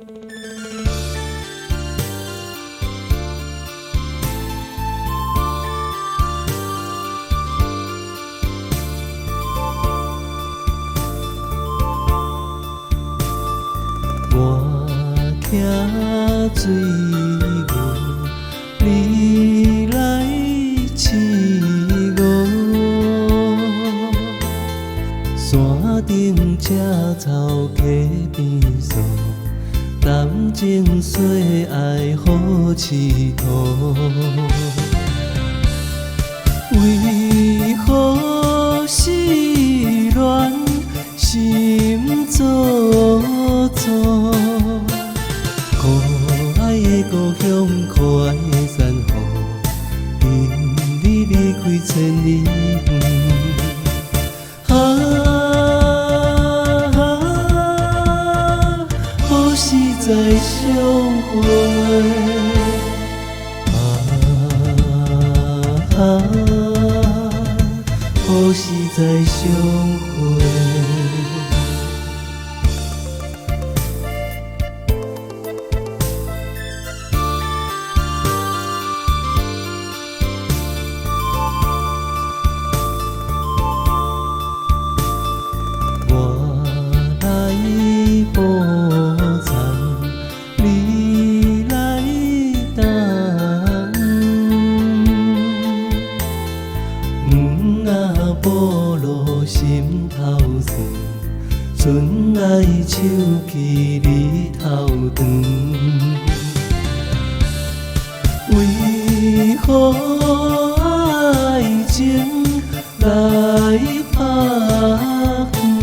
我倚水岸，你来试我。山顶赤草溪边扫，谈情说爱好佚佗。为何思恋心做作？可爱的故乡，可爱的山河，因你离开千里远。好时在相会。好时在相会。我来保藏，你来等。黄啊步路心头酸，春来秋去日头长。为何爱情来拍远？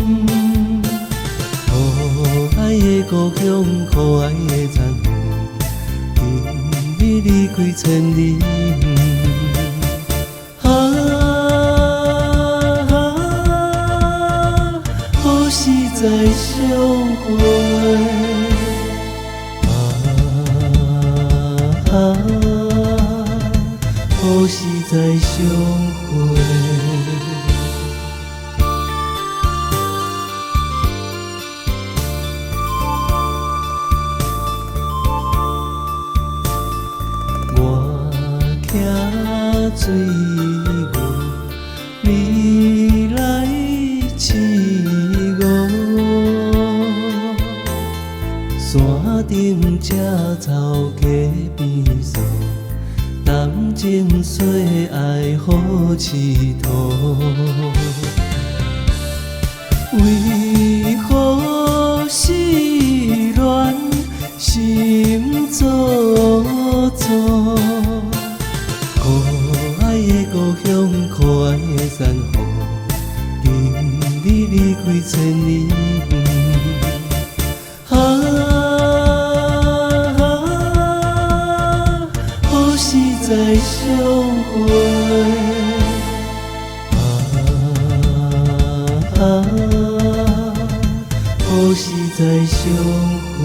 可爱的故乡，可爱的田园，因你离开千里远。好时在相会。好时在相会。我倚水岸，你来试我。山顶赤草溪边扫，谈情说爱好佚佗。为何思恋心做作？可爱的故乡，可爱的山河，因你离开千里远。好时在相会。好时在相会。